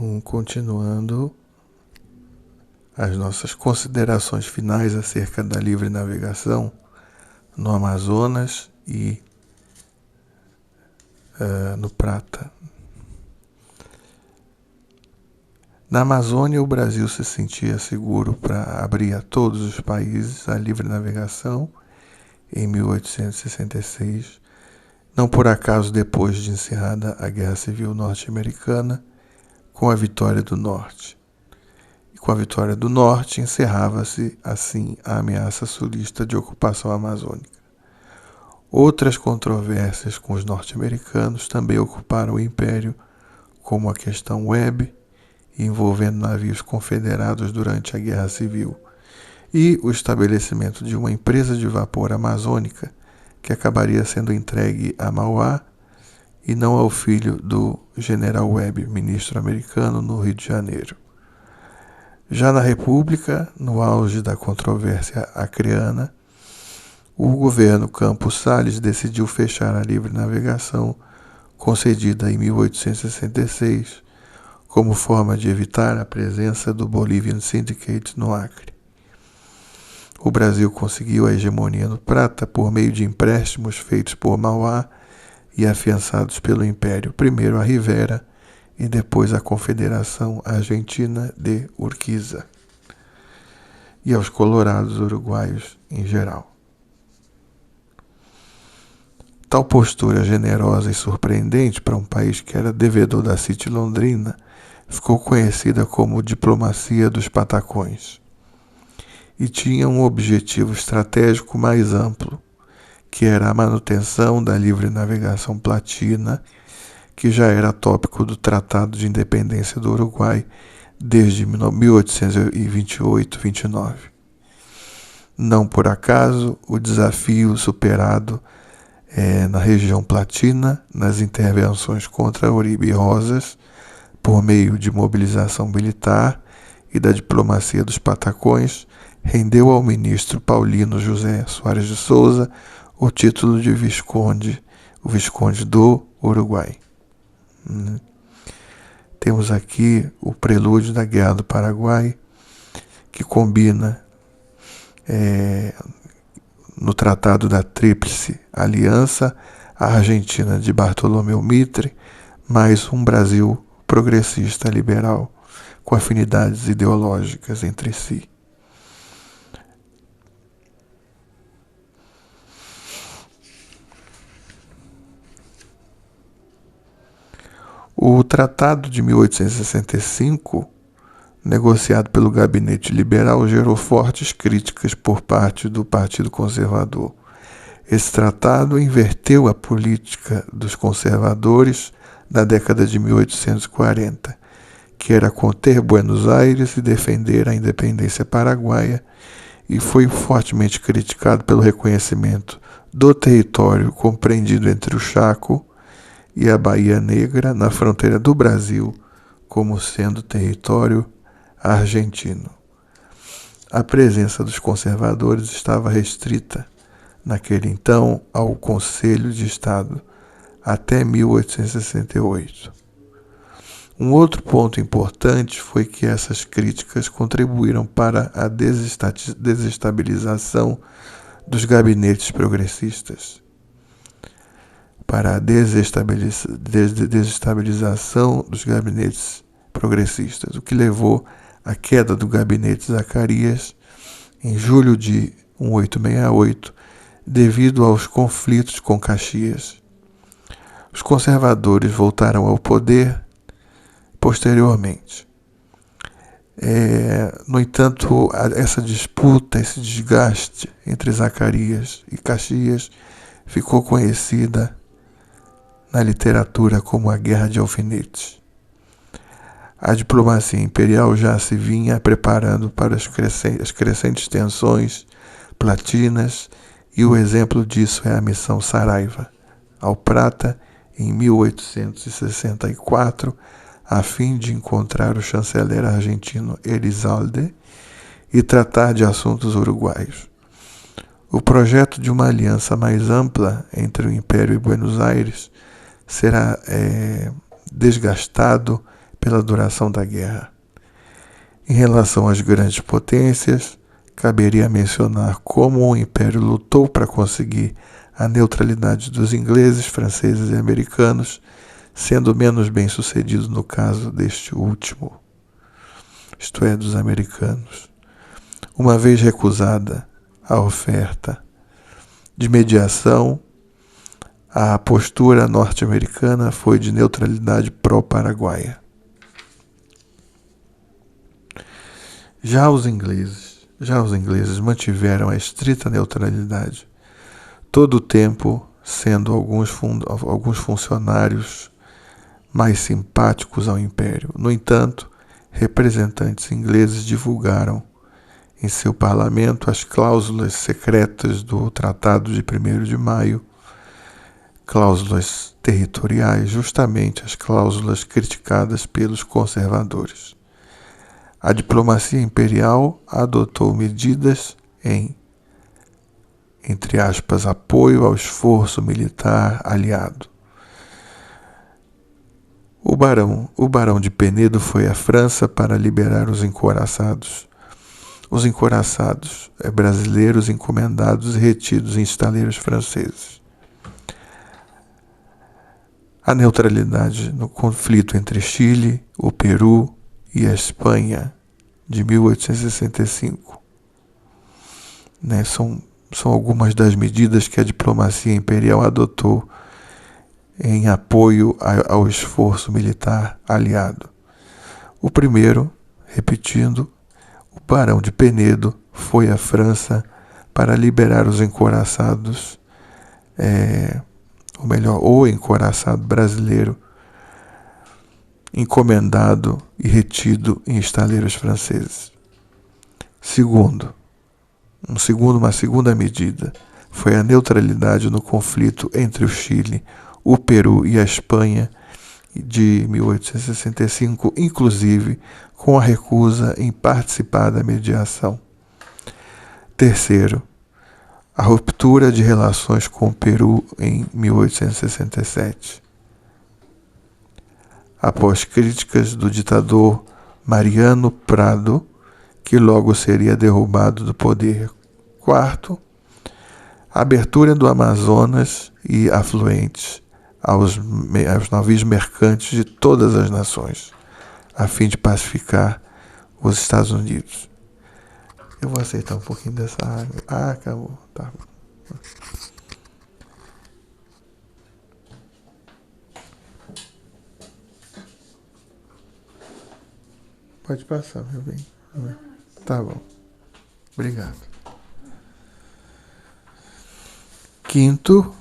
Então, continuando as nossas considerações finais acerca da livre navegação no Amazonas e no Prata. Na Amazônia, o Brasil se sentia seguro para abrir a todos os países a livre navegação em 1866, não por acaso depois de encerrada a Guerra Civil Norte-Americana, com a vitória do Norte. E com a vitória do Norte, encerrava-se, assim, a ameaça sulista de ocupação amazônica. Outras controvérsias com os norte-americanos também ocuparam o Império, como a questão Webb, envolvendo navios confederados durante a Guerra Civil, e o estabelecimento de uma empresa de vapor amazônica que acabaria sendo entregue a Mauá e não ao filho do general Webb, ministro americano, no Rio de Janeiro. Já na República, no auge da controvérsia acreana, o governo Campos Salles decidiu fechar a livre navegação concedida em 1866 como forma de evitar a presença do Bolivian Syndicate no Acre. O Brasil conseguiu a hegemonia no Prata por meio de empréstimos feitos por Mauá e afiançados pelo Império, primeiro a Rivera e depois a Confederação Argentina de Urquiza, e aos colorados uruguaios em geral. Tal postura generosa e surpreendente para um país que era devedor da City Londrina ficou conhecida como diplomacia dos patacões e tinha um objetivo estratégico mais amplo, que era a manutenção da livre navegação platina, que já era tópico do Tratado de Independência do Uruguai desde 1828-29. Não por acaso, o desafio superado na região platina, nas intervenções contra Uribe e Rosas, por meio de mobilização militar e da diplomacia dos patacões, rendeu ao ministro Paulino José Soares de Souza o título de Visconde, o Visconde do Uruguai. Temos aqui o prelúdio da Guerra do Paraguai, que combina no Tratado da Tríplice Aliança a Argentina de Bartolomeu Mitre, mais um Brasil progressista liberal, com afinidades ideológicas entre si. O Tratado de 1865, negociado pelo Gabinete Liberal, gerou fortes críticas por parte do Partido Conservador. Esse tratado inverteu a política dos conservadores da década de 1840, que era conter Buenos Aires e defender a independência paraguaia, e foi fortemente criticado pelo reconhecimento do território compreendido entre o Chaco e a Bahia Negra, na fronteira do Brasil, como sendo território argentino. A presença dos conservadores estava restrita, naquele então, ao Conselho de Estado, até 1868. Um outro ponto importante foi que essas críticas contribuíram para a desestabilização dos gabinetes progressistas, para a desestabilização dos gabinetes progressistas, o que levou à queda do gabinete Zacarias em julho de 1868, devido aos conflitos com Caxias. Os conservadores voltaram ao poder posteriormente. No entanto, essa disputa, esse desgaste entre Zacarias e Caxias ficou conhecida na literatura como a Guerra de Alfinetes. A diplomacia imperial já se vinha preparando para as crescentes tensões platinas, e o exemplo disso é a Missão Saraiva, ao Prata, em 1864, a fim de encontrar o chanceler argentino Elizalde e tratar de assuntos uruguaios. O projeto de uma aliança mais ampla entre o Império e Buenos Aires será desgastado pela duração da guerra. Em relação às grandes potências, caberia mencionar como o Império lutou para conseguir a neutralidade dos ingleses, franceses e americanos, sendo menos bem-sucedido no caso deste último, isto é, dos americanos. Uma vez recusada a oferta de mediação, a postura norte-americana foi de neutralidade pró-paraguaia. Já os ingleses mantiveram a estrita neutralidade, todo o tempo sendo alguns funcionários mais simpáticos ao Império. No entanto, representantes ingleses divulgaram em seu parlamento as cláusulas secretas do Tratado de 1º de Maio, cláusulas territoriais, justamente as cláusulas criticadas pelos conservadores. A diplomacia imperial adotou medidas entre aspas, apoio ao esforço militar aliado. O barão de Penedo foi à França para liberar os encouraçados. Os encouraçados brasileiros encomendados e retidos em estaleiros franceses. A neutralidade no conflito entre Chile, o Peru e a Espanha de 1865. São algumas das medidas que a diplomacia imperial adotou em apoio ao esforço militar aliado. O primeiro, repetindo, o barão de Penedo foi à França para liberar os encouraçados, o encouraçado brasileiro encomendado e retido em estaleiros franceses. Uma segunda medida foi a neutralidade no conflito entre o Chile, o Peru e a Espanha de 1865, inclusive com a recusa em participar da mediação. Terceiro, a ruptura de relações com o Peru em 1867. Após críticas do ditador Mariano Prado, que logo seria derrubado do poder. Quarto, a abertura do Amazonas e afluentes aos navios mercantes de todas as nações, a fim de pacificar os Estados Unidos. Eu vou aceitar um pouquinho dessa água. Acabou. Tá. Pode passar, meu bem. Tá bom. Obrigado. Quinto,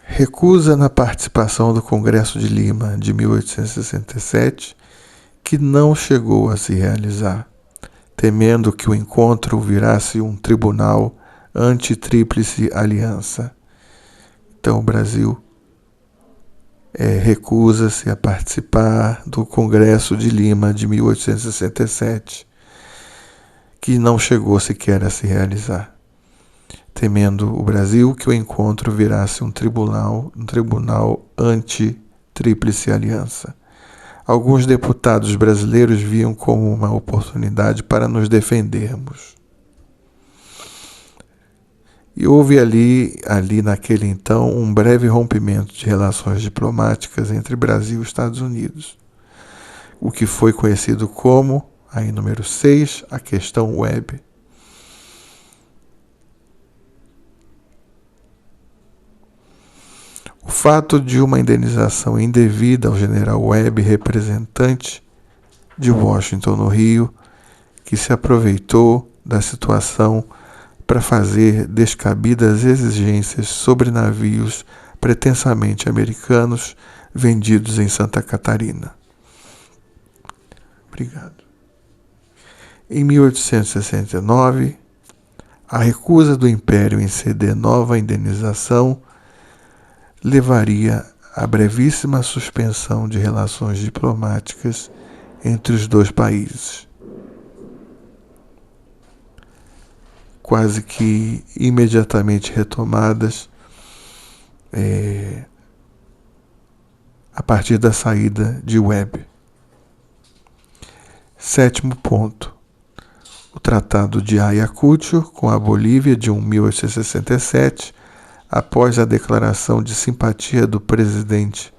recusa na participação do Congresso de Lima de 1867, que não chegou a se realizar, temendo que o encontro virasse um tribunal anti-tríplice aliança. Então o Brasil recusa-se a participar do Congresso de Lima de 1867, que não chegou sequer a se realizar, temendo o Brasil que o encontro virasse um tribunal anti-tríplice aliança. Alguns deputados brasileiros viam como uma oportunidade para nos defendermos. E houve ali naquele então, um breve rompimento de relações diplomáticas entre Brasil e Estados Unidos, o que foi conhecido como, aí número 6, a questão Webb. O fato de uma indenização indevida ao general Webb, representante de Washington no Rio, que se aproveitou da situação para fazer descabidas exigências sobre navios pretensamente americanos vendidos em Santa Catarina. Obrigado. Em 1869, a recusa do Império em ceder nova indenização levaria à brevíssima suspensão de relações diplomáticas entre os dois países. Quase que imediatamente retomadas a partir da saída de Webb. Sétimo ponto. O Tratado de Ayacucho com a Bolívia de 1867, após a declaração de simpatia do presidente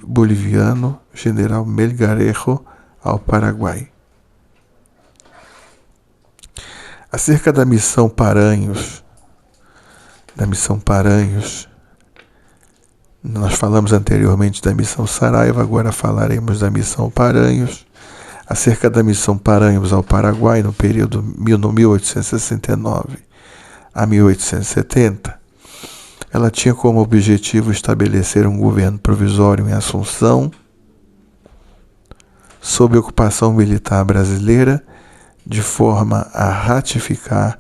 boliviano, general Melgarejo, ao Paraguai. Acerca da missão Paranhos, nós falamos anteriormente da missão Saraiva, agora falaremos da missão Paranhos. Acerca da missão Paranhos ao Paraguai no período 1869 a 1870, ela tinha como objetivo estabelecer um governo provisório em Assunção, sob ocupação militar brasileira, de forma a ratificar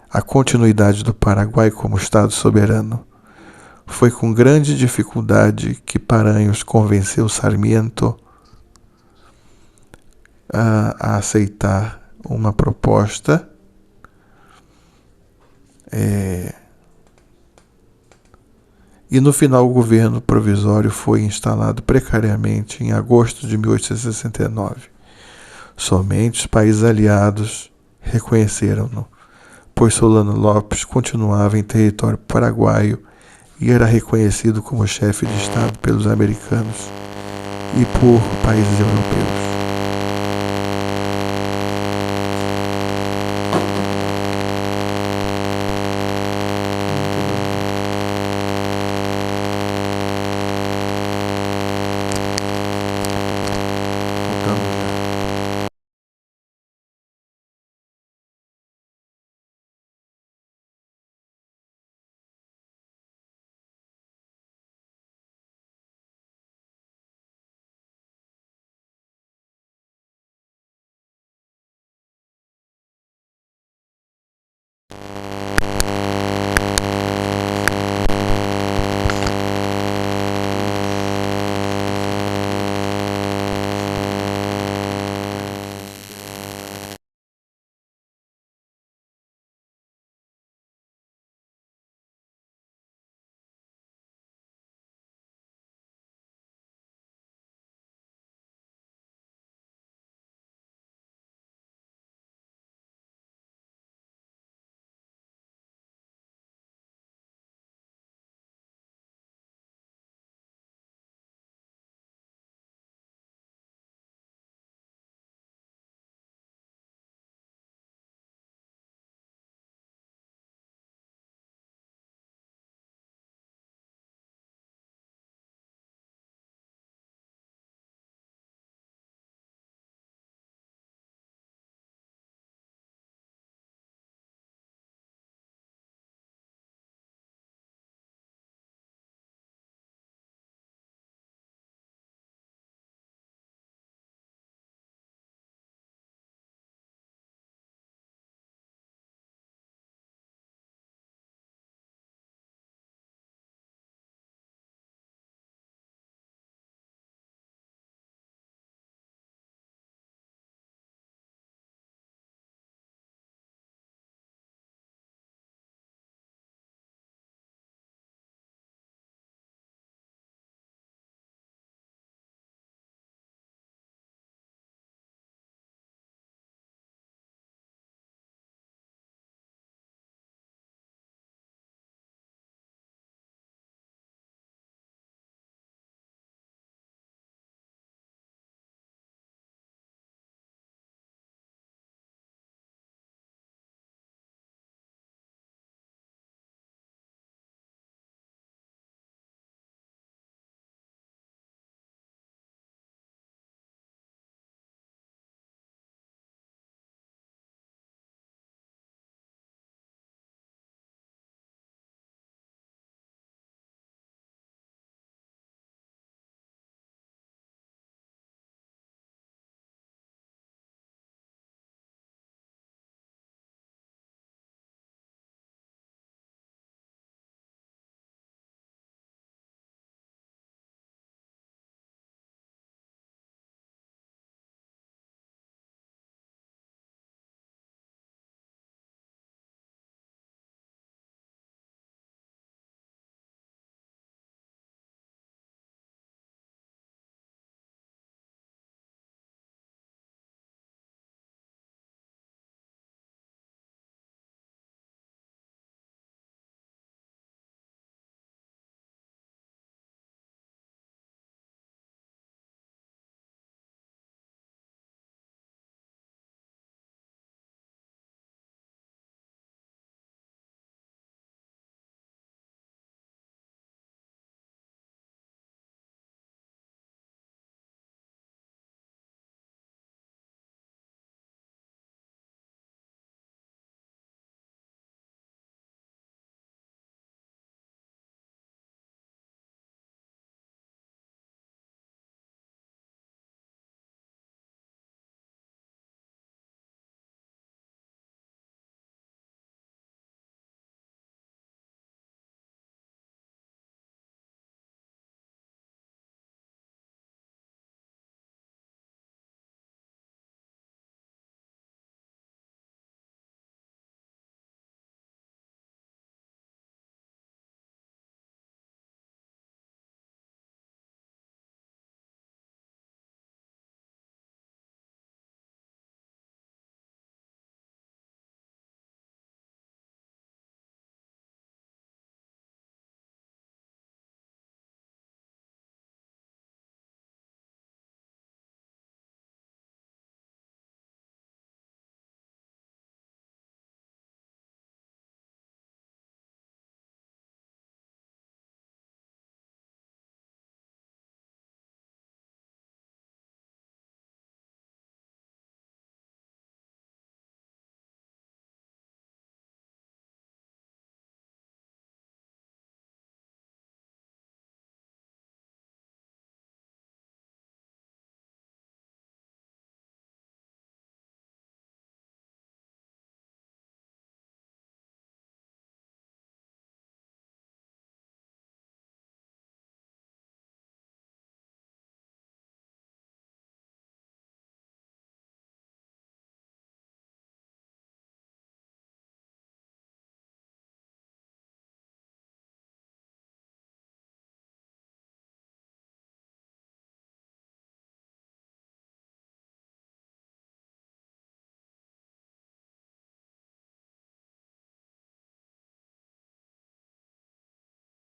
a continuidade do Paraguai como Estado soberano. Foi com grande dificuldade que Paranhos convenceu Sarmiento a aceitar uma proposta e no final o governo provisório foi instalado precariamente em agosto de 1869. Somente os países aliados reconheceram-no, pois Solano Lopes continuava em território paraguaio e era reconhecido como chefe de Estado pelos americanos e por países europeus.